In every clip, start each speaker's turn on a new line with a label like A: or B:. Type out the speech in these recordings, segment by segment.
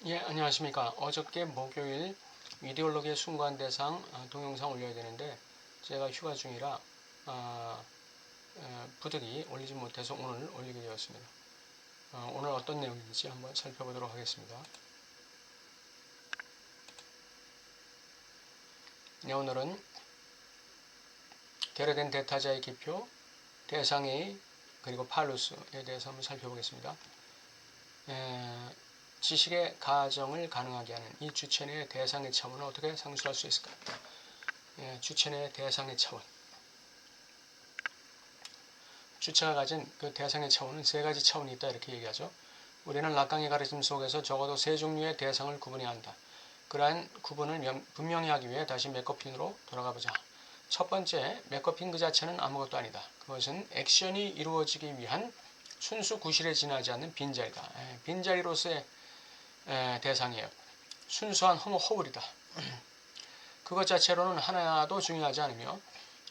A: 예, 안녕하십니까. 어저께 목요일 이데올로기의 순간대상 동영상 올려야 되는데 제가 휴가 중이라 부득이 올리지 못해서 오늘 올리게 되었습니다. 오늘 어떤 내용인지 한번 살펴보도록 하겠습니다. 네, 오늘은 게르덴 대타자의 기표, 대상의 그리고 팔루스에 대해서 한번 살펴보겠습니다. 지식의 가정을 가능하게 하는 이 주체내의 대상의 차원을 어떻게 상수할 수 있을까? 주체내의 대상의 차원. 주체가 가진 그 대상의 차원은 세 가지 차원이 있다 이렇게 얘기하죠. 우리는 락강의 가르침 속에서 적어도 세 종류의 대상을 구분해야 한다. 그러한 구분을 분명히 하기 위해 다시 맥거핀으로 돌아가 보자. 첫 번째, 맥거핀 그 자체는 아무것도 아니다. 그것은 액션이 이루어지기 위한 순수 구실에 지나지 않는 빈자리다. 빈자리로서의 대상이에요. 순수한 허물이다. 그것 자체로는 하나도 중요하지 않으며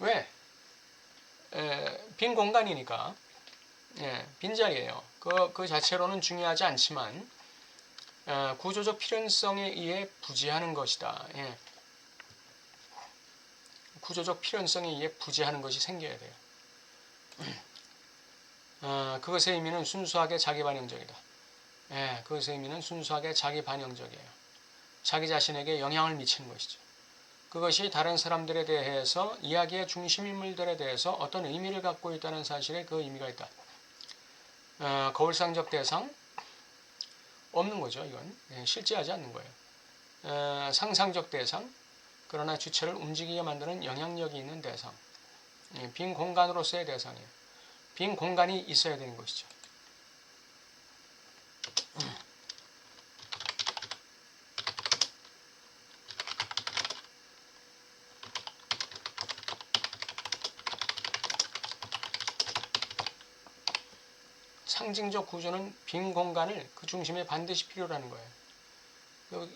A: 왜? 빈 공간이니까 빈자리예요. 그 자체로는 중요하지 않지만 구조적 필연성에 의해 부재하는 것이다. 구조적 필연성에 의해 부재하는 것이 생겨야 돼요. 그것의 의미는 순수하게 자기반영적이다. 그것의 의미는 순수하게 자기반영적이에요. 자기 자신에게 영향을 미치는 것이죠. 그것이 다른 사람들에 대해서 이야기의 중심인물들에 대해서 어떤 의미를 갖고 있다는 사실에 그 의미가 있다. 거울상적 대상 없는 거죠. 이건 실제하지 않는 거예요. 상상적 대상 그러나 주체를 움직이게 만드는 영향력이 있는 대상. 빈 공간으로서의 대상이에요. 빈 공간이 있어야 되는 것이죠. 상징적 구조는 빈 공간을 그 중심에 반드시 필요로 하는 거예요.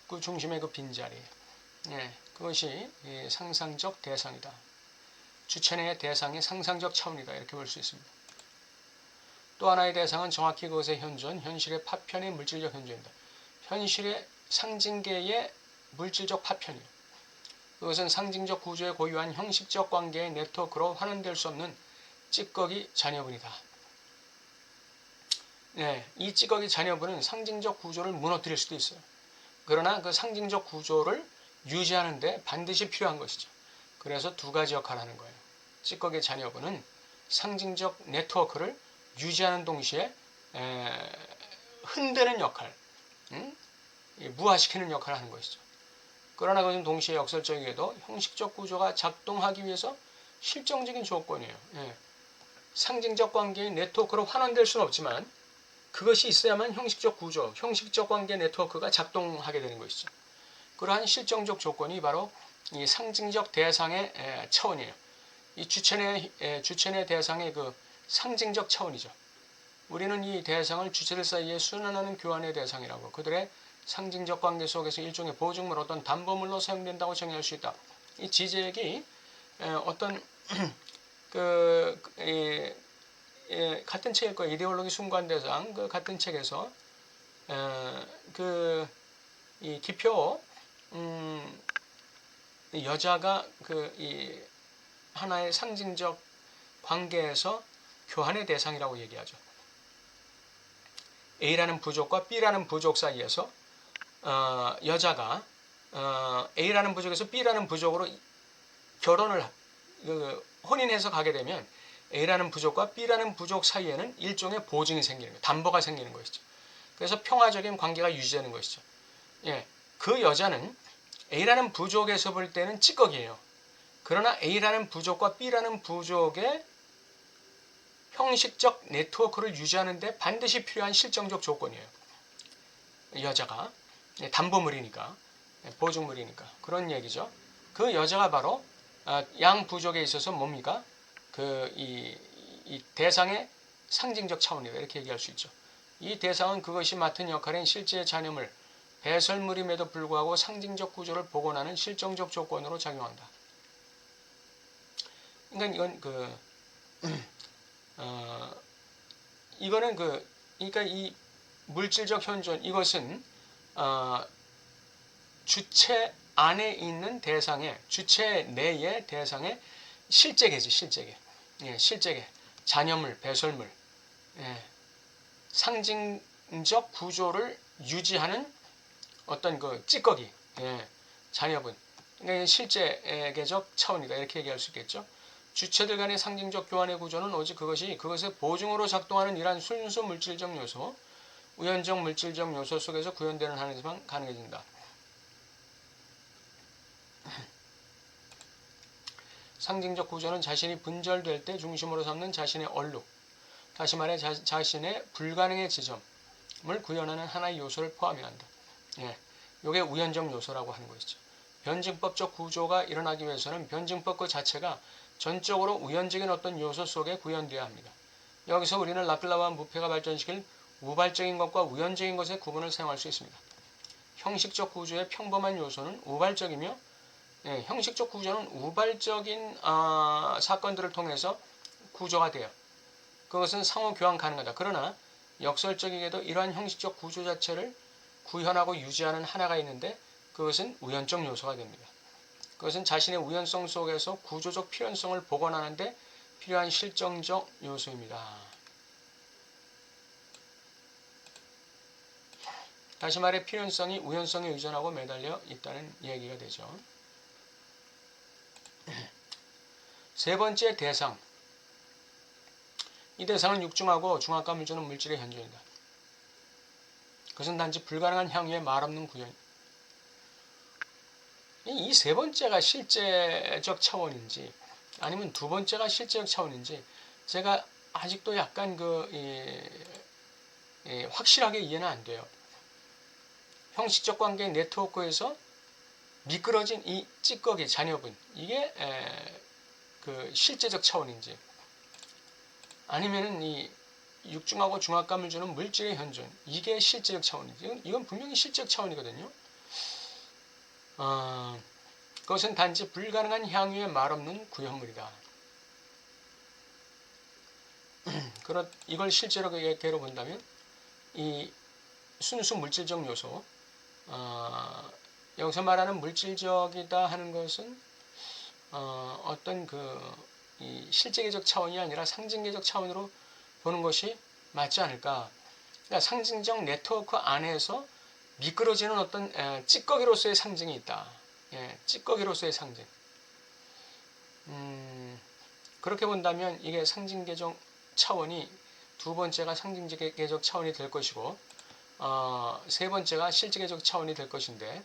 A: 그 중심의 그 빈자리. 그것이 상상적 대상이다. 주체내의 대상의 상상적 차원이다. 이렇게 볼 수 있습니다. 또 하나의 대상은 정확히 그것의 현존, 현실의 파편의 물질적 현존이다. 현실의 상징계의 물질적 파편이요. 그것은 상징적 구조에 고유한 형식적 관계의 네트워크로 환원될 수 없는 찌꺼기 잔여분이다. 이 찌꺼기 잔여분은 상징적 구조를 무너뜨릴 수도 있어요. 그러나 그 상징적 구조를 유지하는 데 반드시 필요한 것이죠. 그래서 두 가지 역할을 하는 거예요. 찌꺼기 잔여분은 상징적 네트워크를 유지하는 동시에 흔드는 역할, 무화시키는 역할을 하는 것이죠. 그러나 그것은 동시에 역설적이게도 형식적 구조가 작동하기 위해서 실정적인 조건이에요. 상징적 관계의 네트워크로 환원될 수는 없지만 그것이 있어야만 형식적 구조, 형식적 관계 네트워크가 작동하게 되는 것이죠. 그러한 실정적 조건이 바로 이 상징적 대상의 차원이에요. 이 주체내 대상의 그 상징적 차원이죠. 우리는 이 대상을 주체들 사이에 순환하는 교환의 대상이라고, 그들의 상징적 관계 속에서 일종의 보증물, 어떤 담보물로 사용된다고 정의할 수 있다. 이 지적이 어떤 같은 책일 거예요. 이데올로기 순간대상 그 같은 책에서 이 기표 여자가 이 하나의 상징적 관계에서 교환의 대상이라고 얘기하죠. A라는 부족과 B라는 부족 사이에서 여자가 A라는 부족에서 B라는 부족으로 결혼을 혼인해서 가게 되면 A라는 부족과 B라는 부족 사이에는 일종의 보증이 생기는 거예요. 담보가 생기는 것이죠. 그래서 평화적인 관계가 유지되는 것이죠. 그 여자는 A라는 부족에서 볼 때는 찌꺼기예요. 그러나 A라는 부족과 B라는 부족의 형식적 네트워크를 유지하는 데 반드시 필요한 실정적 조건이에요. 여자가 담보물이니까, 보증물이니까 그런 얘기죠. 그 여자가 바로 양 부족에 있어서 뭡니까? 이 대상의 상징적 차원이다 이렇게 얘기할 수 있죠. 이 대상은 그것이 맡은 역할인 실제 잔여물, 배설물임에도 불구하고 상징적 구조를 복원하는 실정적 조건으로 작용한다. 그러니까 이거는 그러니까 이 물질적 현존, 이것은 주체 안에 있는 대상의 주체 내의 대상의 실제계지 실제계. 예, 실제계. 잔여물, 배설물. 예, 상징적 구조를 유지하는 어떤 그 찌꺼기. 예, 잔여분. 그러니까 실제계적 차원이다. 이렇게 얘기할 수 있겠죠. 주체들 간의 상징적 교환의 구조는 오직 그것의 보증으로 작동하는 이러한 순수 물질적 요소, 우연적 물질적 요소 속에서 구현되는 한에서만 가능해진다. 상징적 구조는 자신이 분절될 때 중심으로 삼는 자신의 얼룩, 다시 말해 자신의 불가능의 지점을 구현하는 하나의 요소를 포함해야 한다. 예, 이게 우연적 요소라고 하는 것이죠. 변증법적 구조가 일어나기 위해서는 변증법 그 자체가 전적으로 우연적인 어떤 요소 속에 구현되어야 합니다. 여기서 우리는 라플라와 무페가 발전시킬 우발적인 것과 우연적인 것의 구분을 사용할 수 있습니다. 형식적 구조의 평범한 요소는 우발적이며 예, 형식적 구조는 우발적인 사건들을 통해서 구조가 돼요. 그것은 상호 교환 가능하다. 그러나 역설적이게도 이러한 형식적 구조 자체를 구현하고 유지하는 하나가 있는데 그것은 우연적 요소가 됩니다. 그것은 자신의 우연성 속에서 구조적 필연성을 복원하는데 필요한 실정적 요소입니다. 다시 말해 필연성이 우연성에 의존하고 매달려 있다는 얘기가 되죠. 세 번째 대상. 이 대상은 육중하고 중압감을 주는 물질의 현존이다. 그것은 단지 불가능한 향유의 말없는 구현. 이 세 번째가 실제적 차원인지 아니면 두 번째가 실제적 차원인지 제가 아직도 약간 확실하게 이해는 안 돼요. 형식적 관계 네트워크에서 미끄러진 이 찌꺼기 잔여분 이게 그 실제적 차원인지 아니면은 이 육중하고 중압감을 주는 물질의 현존 이게 실제적 차원인지 이건 분명히 실제적 차원이거든요. 그것은 단지 불가능한 향유의 말없는 구현물이다. 이걸 실제로 예로 본다면 이 순수 물질적 요소 여기서 말하는 물질적이다 하는 것은 어떤 이 실제계적 차원이 아니라 상징계적 차원으로 보는 것이 맞지 않을까. 그러니까 상징적 네트워크 안에서 미끄러지는 어떤 찌꺼기로서의 상징이 있다. 예, 찌꺼기로서의 상징. 그렇게 본다면 이게 상징계적 차원이 두 번째가 상징계적 차원이 될 것이고 세 번째가 실제계적 차원이 될 것인데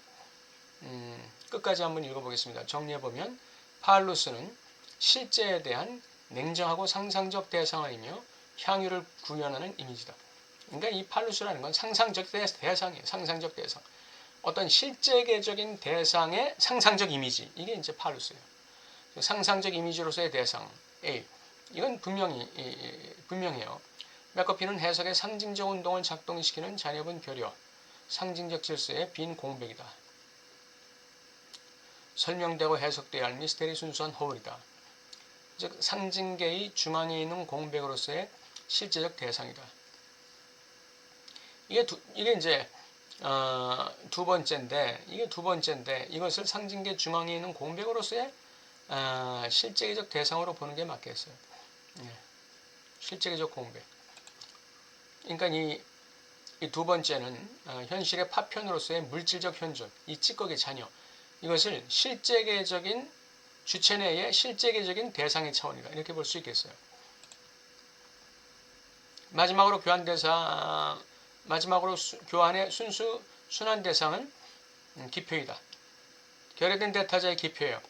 A: 끝까지 한번 읽어보겠습니다. 정리해보면 팔루스는 실제에 대한 냉정하고 상상적 대상이며 향유를 구현하는 이미지다. 그러니까 이 팔루스라는 건 상상적 대상이에요. 상상적 대상. 어떤 실제계적인 대상의 상상적 이미지. 이게 이제 팔루스예요. 상상적 이미지로서의 대상. A. 이건 분명해요. 맥커피는 해석의 상징적 운동을 작동시키는 잔여분 결여, 상징적 질서의 빈 공백이다. 설명되고 해석되어야 할 미스테리 순수한 허울이다. 즉 상징계의 중앙에 있는 공백으로서의 실제적 대상이다. 이게 이제 두 번째인데 이것을 상징계 중앙에 있는 공백으로서의 실제계적 대상으로 보는 게 맞겠어요. 예, 실제계적 공백. 그러니까 이 두 번째는 현실의 파편으로서의 물질적 현존, 이 찌꺼기 잔여 이것을 실제계적인 주체 내의 실제계적인 대상의 차원이다. 이렇게 볼 수 있겠어요. 마지막으로 교환의 순환 대상은 기표이다. 결여된 대타자의 기표예요.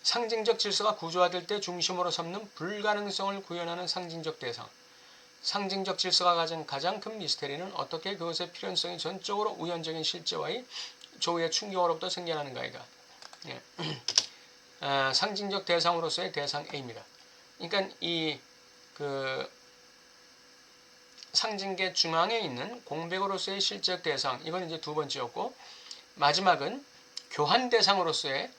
A: 상징적 질서가 구조화될 때 중심으로 삼는 불가능성을 구현하는 상징적 대상. 상징적 질서가 가장 큰 미스테리는 어떻게 그것의 필연성이 전적으로 우연적인 실제와의 조의 충격으로부터 생겨나는가이다. 예. 상징적 대상으로서의 대상 A입니다. 그러니까 상징계 중앙에 있는 공백으로서의 실제적 대상 이건 이제 두 번째였고 마지막은 교환 대상으로서의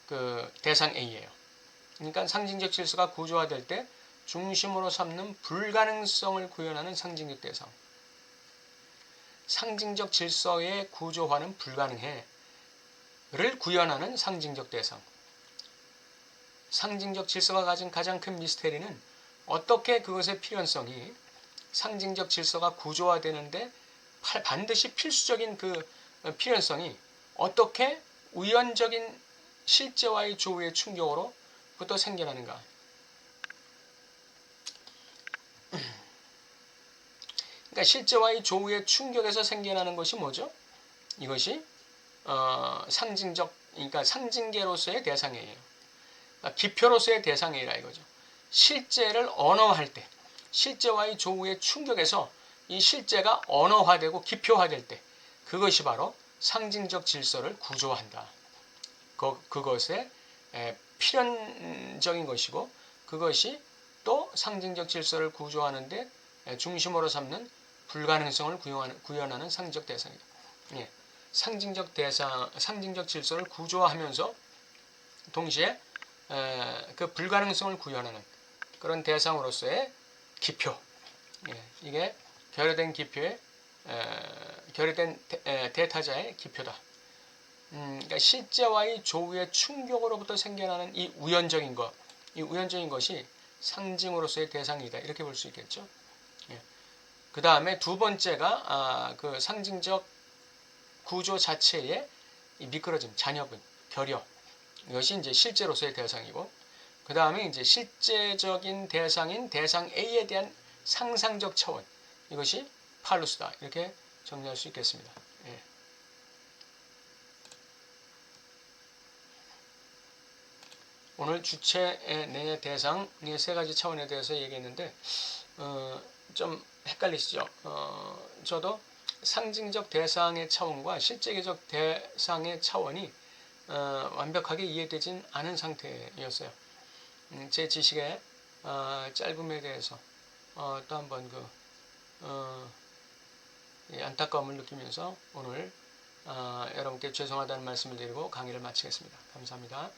A: 그 대상 A예요. 그러니까 상징적 질서가 구조화될 때 중심으로 삼는 불가능성을 구현하는 상징적 대상. 상징적 질서의 구조화는 불가능해 를 구현하는 상징적 대상. 상징적 질서가 가진 가장 큰 미스테리는 어떻게 그것의 필연성이 상징적 질서가 구조화되는데 반드시 필수적인 그 필연성이 어떻게 우연적인 실제와의 조우의 충격으로부터 생겨나는가. 그러니까 실제와의 조우의 충격에서 생겨나는 것이 뭐죠? 이것이 상징적, 그러니까 상징계로서의 대상이에요. 그러니까 기표로서의 대상이라 이거죠. 실제를 언어화할 때, 실제와의 조우의 충격에서 이 실제가 언어화되고 기표화될 때, 그것이 바로 상징적 질서를 구조한다. 그것의 필연적인 것이고, 그것이 또 상징적 질서를 구조하는데 중심으로 삼는 불가능성을 구현하는 상징적 대상이다. 예. 상징적 질서를 구조화하면서 동시에 그 불가능성을 구현하는 그런 대상으로서의 기표. 예. 이게 결여된 기표의 결여된 대타자의 기표다. 그러니까 실제와의 조우의 충격으로부터 생겨나는 이 우연적인 것이 상징으로서의 대상이다. 이렇게 볼 수 있겠죠. 예. 그 다음에 두 번째가 그 상징적 구조 자체의 미끄러짐, 잔여분, 결여. 이것이 이제 실제로서의 대상이고, 그 다음에 이제 실제적인 대상인 대상 A에 대한 상상적 차원. 이것이 팔루스다. 이렇게 정리할 수 있겠습니다. 예. 오늘 주체 내 대상의 세 가지 차원에 대해서 얘기했는데 좀 헷갈리시죠? 저도 상징적 대상의 차원과 실제적 대상의 차원이 완벽하게 이해되진 않은 상태였어요. 제 지식의 짧음에 대해서 또 한번 안타까움을 느끼면서 오늘 여러분께 죄송하다는 말씀을 드리고 강의를 마치겠습니다. 감사합니다.